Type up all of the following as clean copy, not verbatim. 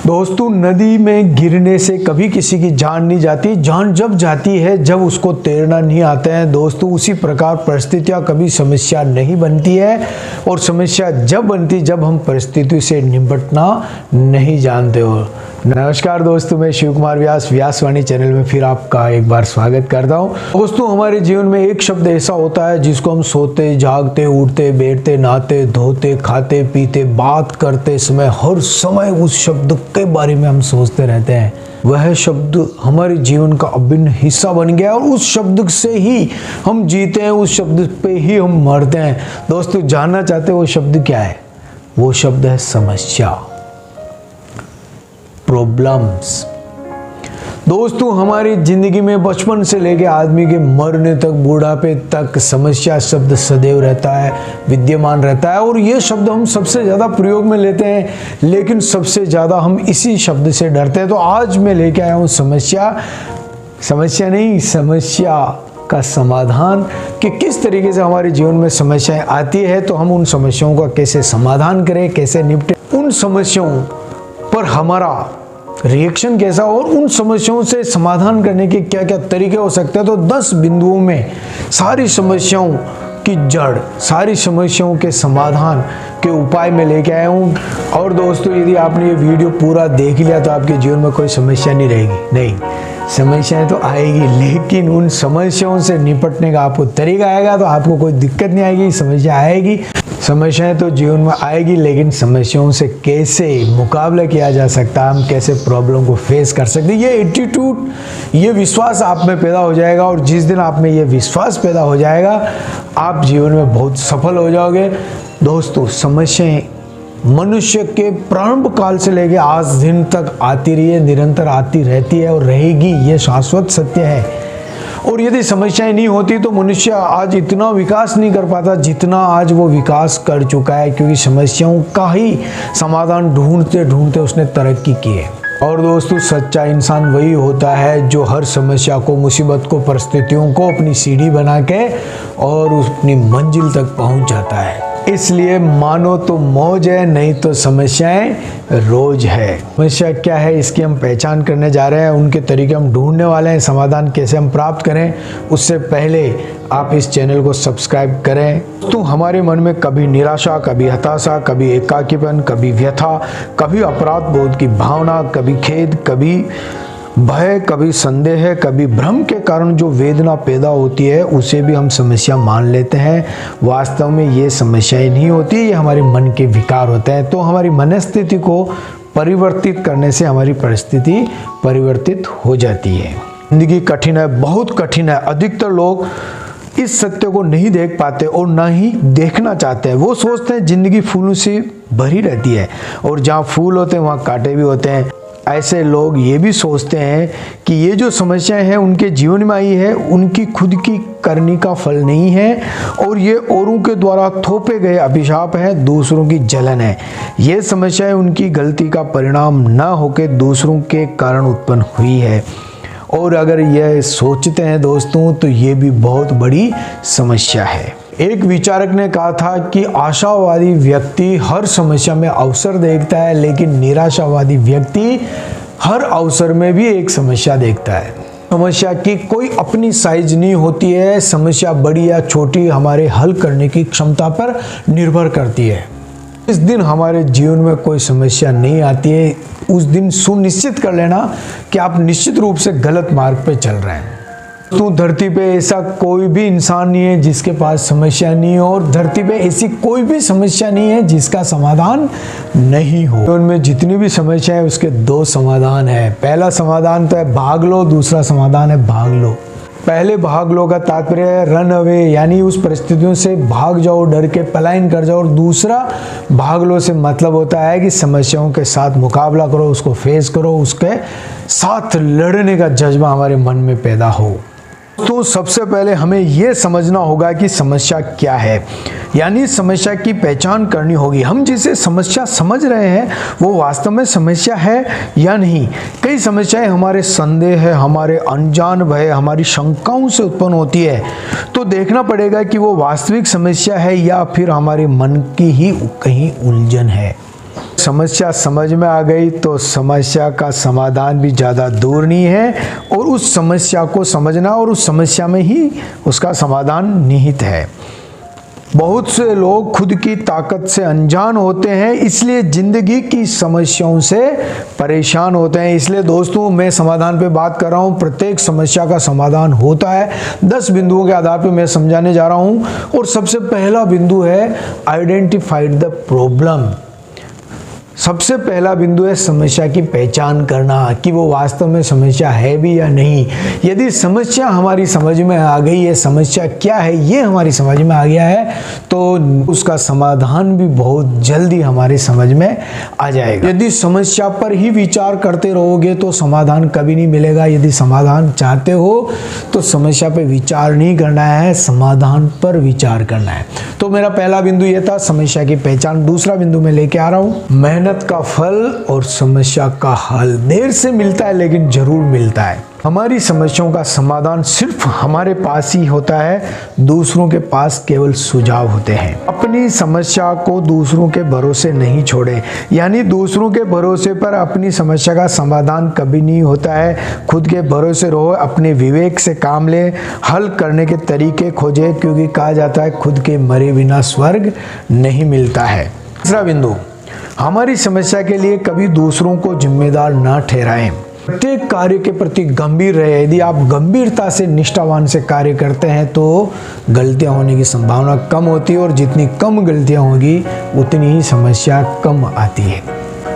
दोस्तों, नदी में गिरने से कभी किसी की जान नहीं जाती। जान जब जाती है जब उसको तैरना नहीं आता है। दोस्तों, उसी प्रकार परिस्थितियां कभी समस्या नहीं बनती है और समस्या जब बनती जब हम परिस्थिति से निपटना नहीं जानते हो। नमस्कार दोस्तों, मैं शिव कुमार व्यास व्यासवाणी चैनल में फिर आपका एक बार स्वागत करता हूं। दोस्तों, हमारे जीवन में एक शब्द ऐसा होता है जिसको हम सोते जागते उठते बैठते नहाते धोते खाते पीते बात करते समय हर समय उस शब्द के बारे में हम सोचते रहते हैं। वह शब्द हमारे जीवन का अभिन्न हिस्सा बन गया और उस शब्द से ही हम जीते हैं, उस शब्द पे ही हम मरते हैं। दोस्तों, जानना चाहते हैं वो शब्द क्या है? वो शब्द है समस्या, प्रॉब्लम्स। दोस्तों, हमारी जिंदगी में बचपन से लेकर आदमी के मरने तक, बुढ़ापे तक समस्या शब्द सदैव रहता है, विद्यमान रहता है और ये शब्द हम सबसे ज़्यादा प्रयोग में लेते हैं, लेकिन सबसे ज़्यादा हम इसी शब्द से डरते हैं। तो आज मैं लेके आया हूँ समस्या का समाधान कि किस तरीके से हमारे जीवन में समस्याएं आती है, तो हम उन समस्याओं का कैसे समाधान करें, कैसे निपटें, उन समस्याओं पर हमारा रिएक्शन कैसा और उन समस्याओं से समाधान करने के क्या क्या तरीके हो सकते हैं। तो 10 बिंदुओं में सारी समस्याओं की जड़, सारी समस्याओं के समाधान के उपाय में लेके आया हूँ। और दोस्तों, यदि आपने ये वीडियो पूरा देख लिया तो आपके जीवन में कोई समस्या नहीं रहेगी। नहीं, समस्याएं तो आएगी, लेकिन उन समस्याओं से निपटने का आपको तरीका आएगा तो आपको कोई दिक्कत नहीं आएगी। समस्या आएगी, समस्याएं तो जीवन में आएगी, लेकिन समस्याओं से कैसे मुकाबला किया जा सकता है, हम कैसे प्रॉब्लम को फेस कर सकते हैं, ये एटीट्यूड, ये विश्वास आप में पैदा हो जाएगा। और जिस दिन आप में ये विश्वास पैदा हो जाएगा, आप जीवन में बहुत सफल हो जाओगे। दोस्तों, समस्याएं मनुष्य के प्रारंभ काल से लेकर आज दिन तक आती रही है, निरंतर आती रहती है और रहेगी, ये शाश्वत सत्य है। और यदि समस्याएं नहीं होती तो मनुष्य आज इतना विकास नहीं कर पाता जितना आज वो विकास कर चुका है, क्योंकि समस्याओं का ही समाधान ढूंढते ढूंढते उसने तरक्की की है। और दोस्तों, सच्चा इंसान वही होता है जो हर समस्या को, मुसीबत को, परिस्थितियों को अपनी सीढ़ी बना के और अपनी मंजिल तक पहुंच जाता है। इसलिए मानो तो मौज है, नहीं तो समस्याएं रोज है। समस्या क्या है, इसकी हम पहचान करने जा रहे हैं, उनके तरीके हम ढूंढने वाले हैं, समाधान कैसे हम प्राप्त करें। उससे पहले आप इस चैनल को सब्सक्राइब करें। तो हमारे मन में कभी निराशा, कभी हताशा, कभी एकाकीपन, कभी व्यथा, कभी अपराध बोध की भावना, कभी खेद, कभी भय, कभी संदेह, कभी भ्रम के कारण जो वेदना पैदा होती है उसे भी हम समस्या मान लेते हैं। वास्तव में ये समस्याएं नहीं होती, ये हमारे मन के विकार होते हैं। तो हमारी मनस्थिति को परिवर्तित करने से हमारी परिस्थिति परिवर्तित हो जाती है। जिंदगी कठिन है, बहुत कठिन है। अधिकतर लोग इस सत्य को नहीं देख पाते और ना ही देखना चाहते हैं। वो सोचते हैं जिंदगी फूलों से भरी रहती है और जहाँ फूल होते हैं वहाँ कांटे भी होते हैं। ऐसे लोग ये भी सोचते हैं कि ये जो समस्याएं हैं उनके जीवन में आई है, उनकी खुद की करनी का फल नहीं है और ये औरों के द्वारा थोपे गए अभिशाप है, दूसरों की जलन है। ये समस्याएं उनकी गलती का परिणाम न होकर दूसरों के कारण उत्पन्न हुई है। और अगर यह सोचते हैं दोस्तों, तो ये भी बहुत बड़ी समस्या है। एक विचारक ने कहा था कि आशावादी व्यक्ति हर समस्या में अवसर देखता है, लेकिन निराशावादी व्यक्ति हर अवसर में भी एक समस्या देखता है। समस्या की कोई अपनी साइज नहीं होती है। समस्या बड़ी या छोटी हमारे हल करने की क्षमता पर निर्भर करती है। इस दिन हमारे जीवन में कोई समस्या नहीं आती है, उस दिन सुनिश्चित कर लेना कि आप निश्चित रूप से गलत मार्ग पे चल रहे हैं। तो धरती पे ऐसा कोई भी इंसान नहीं है जिसके पास समस्या नहीं हो, और धरती पे ऐसी कोई भी समस्या नहीं है जिसका समाधान नहीं हो। उनमें जितनी भी समस्या है उसके 2 समाधान है। पहला समाधान तो है भाग लो, दूसरा समाधान है भाग लो। पहले भाग लो का तात्पर्य है रन अवे, यानी उस परिस्थितियों से भाग जाओ, डर के पलायन कर जाओ। और दूसरा भाग लो से मतलब होता है कि समस्याओं के साथ मुकाबला करो, उसको फेस करो, उसके साथ लड़ने का जज्बा हमारे मन में पैदा हो। तो सबसे पहले हमें यह समझना होगा कि समस्या क्या है, यानी समस्या की पहचान करनी होगी। हम जिसे समस्या समझ रहे हैं वो वास्तव में समस्या है या नहीं। कई समस्याएं हमारे संदेह है, हमारे अनजान भय, हमारी शंकाओं से उत्पन्न होती है। तो देखना पड़ेगा कि वो वास्तविक समस्या है या फिर हमारे मन की ही कहीं उलझन है। समस्या समझ में आ गई तो समस्या का समाधान भी ज़्यादा दूर नहीं है, और उस समस्या को समझना और उस समस्या में ही उसका समाधान निहित है। बहुत से लोग खुद की ताकत से अनजान होते हैं, इसलिए ज़िंदगी की समस्याओं से परेशान होते हैं। इसलिए दोस्तों, मैं समाधान पे बात कर रहा हूँ। प्रत्येक समस्या का समाधान होता है। 10 बिंदुओं के आधार पे मैं समझाने जा रहा हूँ। और सबसे पहला बिंदु है आइडेंटिफाइड द प्रॉब्लम। सबसे पहला बिंदु है समस्या की पहचान करना कि वो वास्तव में समस्या है भी या नहीं। यदि समस्या हमारी समझ में आ गई है, समस्या क्या है ये हमारी समझ में आ गया है, तो उसका समाधान भी बहुत जल्दी हमारी समझ में आ जाएगा। यदि समस्या पर ही विचार करते रहोगे तो समाधान कभी नहीं मिलेगा। यदि समाधान चाहते हो तो समस्या पर विचार नहीं करना है, समाधान पर विचार करना है। तो मेरा पहला बिंदु ये था, समस्या की पहचान। दूसरा बिंदु मैं लेके आ रहा हूँ, मेहनत का फल और समस्या का हल देर से मिलता है लेकिन जरूर मिलता है। हमारी समस्याओं का समाधान सिर्फ हमारे पास ही होता है, दूसरों के पास केवल सुझाव होते हैं। अपनी समस्या को दूसरों के भरोसे नहीं छोड़े, यानी दूसरों के भरोसे पर अपनी समस्या का समाधान कभी नहीं होता है। खुद के भरोसे रहो, अपने विवेक से काम ले, हल करने के तरीके खोजे, क्योंकि कहा जाता है खुद के मरे बिना स्वर्ग नहीं मिलता है। तीसरा बिंदु, हमारी समस्या के लिए कभी दूसरों को जिम्मेदार ना ठहराएं। प्रत्येक कार्य के प्रति गंभीर रहे। यदि आप गंभीरता से, निष्ठावान से कार्य करते हैं तो गलतियां होने की संभावना कम होती है, और जितनी कम गलतियां होगी उतनी ही समस्या कम आती है।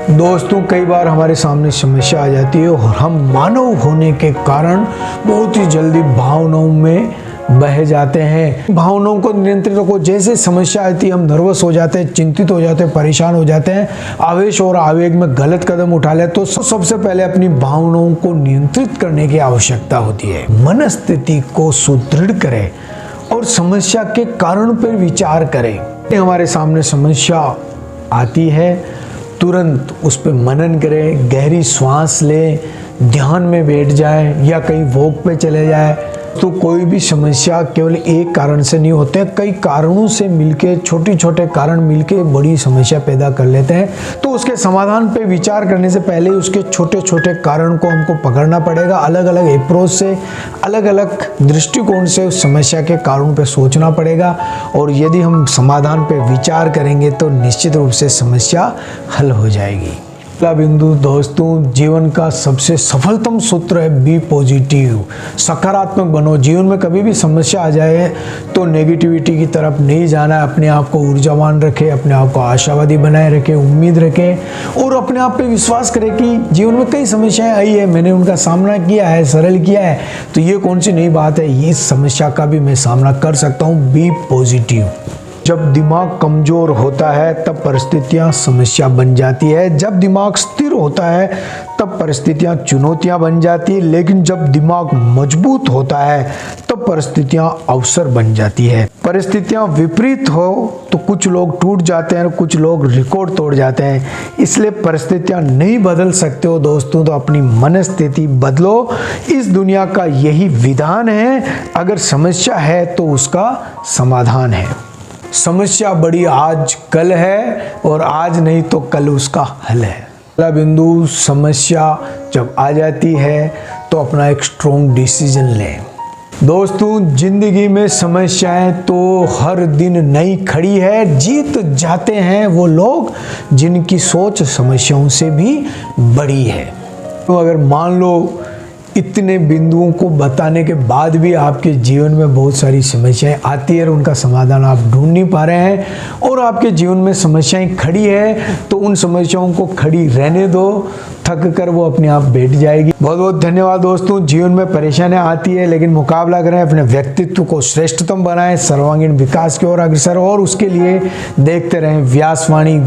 दोस्तों, कई बार हमारे सामने समस्या आ जाती है और हम मानव होने के कारण बहुत ही जल्दी भावनाओं में बह जाते हैं। भावनाओं को नियंत्रित रखो। जैसे समस्या आती है हम नर्वस हो जाते हैं, चिंतित हो जाते हैं, परेशान हो जाते हैं, आवेश और आवेग में गलत कदम उठा ले, तो सबसे पहले अपनी भावनाओं को नियंत्रित करने की आवश्यकता होती है। मनस्थिति को सुदृढ़ करें और समस्या के कारण पर विचार करें। हमारे सामने समस्या आती है, तुरंत उस पर मनन करें, गहरी श्वास लें, ध्यान में बैठ जाए या कहीं वॉक पे चले जाए। तो कोई भी समस्या केवल एक कारण से नहीं होते हैं, कई कारणों से मिलके, छोटे छोटे कारण मिलके बड़ी समस्या पैदा कर लेते हैं। तो उसके समाधान पे विचार करने से पहले उसके छोटे छोटे कारण को हमको पकड़ना पड़ेगा। अलग अलग अप्रोच से, अलग अलग दृष्टिकोण से उस समस्या के कारणों पे सोचना पड़ेगा, और यदि हम समाधान पे विचार करेंगे तो निश्चित रूप से समस्या हल हो जाएगी। पहला बिंदु दोस्तों, जीवन का सबसे सफलतम सूत्र है बी पॉजिटिव। सकारात्मक बनो। जीवन में कभी भी समस्या आ जाए तो नेगेटिविटी की तरफ नहीं जाना है। अपने आप को ऊर्जावान रखें, अपने आप को आशावादी बनाए रखें, उम्मीद रखें, और अपने आप पे विश्वास करें कि जीवन में कई समस्याएं आई है, मैंने उनका सामना किया है, सरल किया है, तो ये कौन सी नई बात है, ये समस्या का भी मैं सामना कर सकता हूँ। Be positive. जब दिमाग कमजोर होता है तब परिस्थितियां समस्या बन जाती है। जब दिमाग स्थिर होता है तब परिस्थितियां चुनौतियां बन जाती है। लेकिन जब दिमाग मजबूत होता है तब परिस्थितियां अवसर बन जाती है। परिस्थितियां विपरीत हो तो कुछ लोग टूट जाते हैं, कुछ लोग रिकॉर्ड तोड़ जाते हैं। इसलिए परिस्थितियां नहीं बदल सकते हो दोस्तों, तो अपनी मनस्थिति बदलो। इस दुनिया का यही विधान है, अगर समस्या है तो उसका समाधान है। समस्या बड़ी आज कल है, और आज नहीं तो कल उसका हल है। पहला बिंदु, समस्या जब आ जाती है तो अपना एक स्ट्रॉन्ग डिसीजन लें। दोस्तों, जिंदगी में समस्याएं तो हर दिन नई खड़ी है। जीत जाते हैं वो लोग जिनकी सोच समस्याओं से भी बड़ी है। तो अगर मान लो इतने बिंदुओं को बताने के बाद भी आपके जीवन में बहुत सारी समस्याएं आती है और उनका समाधान आप ढूंढ नहीं पा रहे हैं, और आपके जीवन में समस्याएं खड़ी है, तो उन समस्याओं को खड़ी रहने दो, थक कर वो अपने आप बैठ जाएगी। बहुत बहुत धन्यवाद दोस्तों। जीवन में परेशानियां आती है लेकिन मुकाबला करें, अपने व्यक्तित्व को श्रेष्ठतम बनाएं, सर्वांगीण विकास की ओर अग्रसर, और उसके लिए देखते रहें व्यासवाणी।